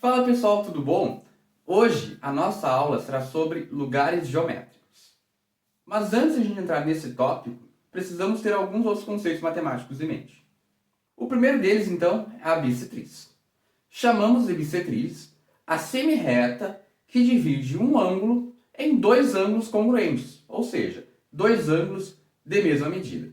Fala pessoal, tudo bom? Hoje a nossa aula será sobre lugares geométricos. Mas antes de a gente entrar nesse tópico, precisamos ter alguns outros conceitos matemáticos em mente. O primeiro deles, então, é a bissetriz. Chamamos de bissetriz a semirreta que divide um ângulo em dois ângulos congruentes, ou seja, dois ângulos de mesma medida.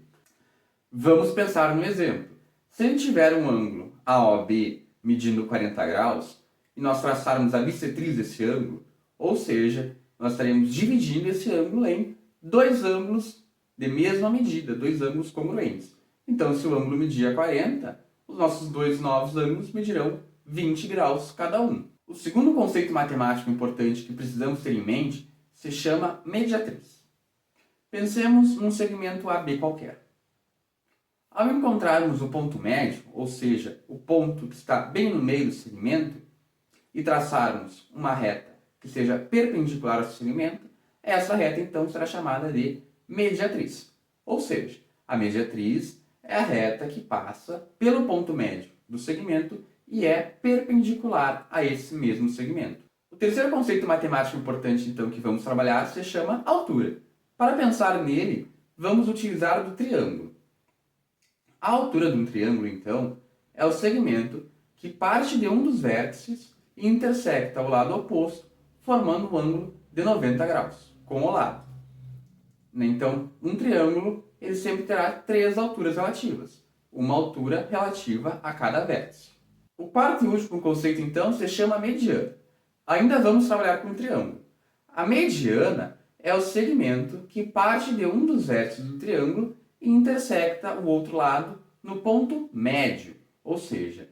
Vamos pensar no exemplo. Se a gente tiver um ângulo AOB medindo 40 graus, e nós traçarmos a bissetriz desse ângulo, ou seja, nós estaremos dividindo esse ângulo em dois ângulos de mesma medida, dois ângulos congruentes. Então, se o ângulo media 40, os nossos dois novos ângulos medirão 20 graus cada um. O segundo conceito matemático importante que precisamos ter em mente se chama mediatriz. Pensemos num segmento AB qualquer. Ao encontrarmos o ponto médio, ou seja, o ponto que está bem no meio do segmento, e traçarmos uma reta que seja perpendicular ao segmento, essa reta então será chamada de mediatriz. Ou seja, a mediatriz é a reta que passa pelo ponto médio do segmento e é perpendicular a esse mesmo segmento. O terceiro conceito matemático importante então que vamos trabalhar se chama altura. Para pensar nele, vamos utilizar o do triângulo. A altura de um triângulo, então, é o segmento que parte de um dos vértices e intersecta o lado oposto, formando um ângulo de 90 graus, com o lado. Então, um triângulo ele sempre terá três alturas relativas, uma altura relativa a cada vértice. O quarto e último conceito, então, se chama mediana. Ainda vamos trabalhar com um triângulo. A mediana é o segmento que parte de um dos vértices do triângulo e intersecta o outro lado no ponto médio, ou seja,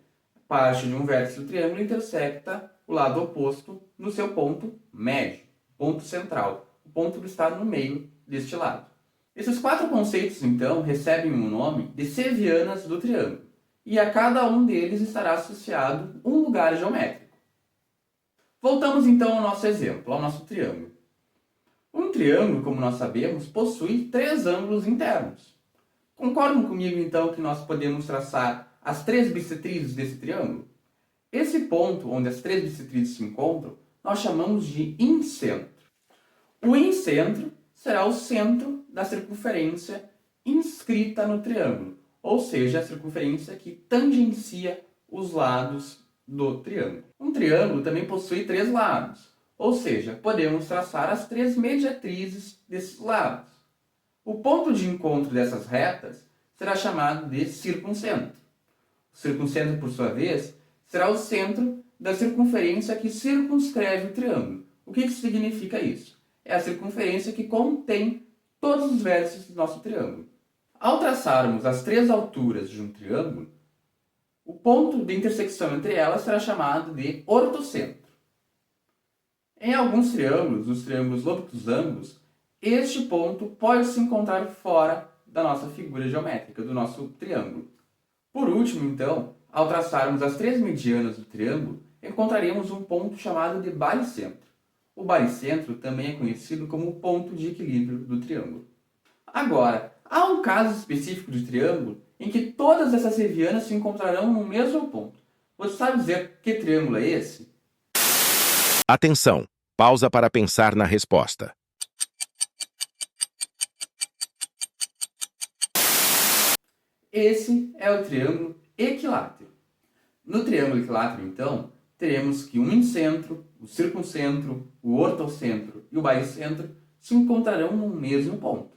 parte de um vértice do triângulo intersecta o lado oposto no seu ponto médio, ponto central, o ponto que está no meio deste lado. Esses quatro conceitos, então, recebem o nome de sevianas do triângulo, e a cada um deles estará associado um lugar geométrico. Voltamos então ao nosso exemplo, ao nosso triângulo. Um triângulo, como nós sabemos, possui três ângulos internos. Concordam comigo, então, que nós podemos traçar as três bissetrizes desse triângulo? Esse ponto, onde as três bissetrizes se encontram, nós chamamos de incentro. O incentro será o centro da circunferência inscrita no triângulo, ou seja, a circunferência que tangencia os lados do triângulo. Um triângulo também possui três lados, ou seja, podemos traçar as três mediatrizes desses lados. O ponto de encontro dessas retas será chamado de circuncentro. O circuncentro, por sua vez, será o centro da circunferência que circunscreve o triângulo. O que significa isso? É a circunferência que contém todos os vértices do nosso triângulo. Ao traçarmos as três alturas de um triângulo, o ponto de intersecção entre elas será chamado de ortocentro. Em alguns triângulos, os triângulos lobutuzângulos, este ponto pode se encontrar fora da nossa figura geométrica, do nosso triângulo. Por último, então, ao traçarmos as três medianas do triângulo, encontraremos um ponto chamado de baricentro. O baricentro também é conhecido como o ponto de equilíbrio do triângulo. Agora, há um caso específico de triângulo em que todas essas sevianas se encontrarão no mesmo ponto. Você sabe dizer que triângulo é esse? Atenção! Pausa para pensar na resposta. Esse é o triângulo equilátero. No triângulo equilátero, então, teremos que o incentro, o circuncentro, o ortocentro e o baricentro se encontrarão no mesmo ponto.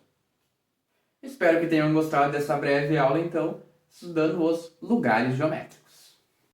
Espero que tenham gostado dessa breve aula, então, estudando os lugares geométricos.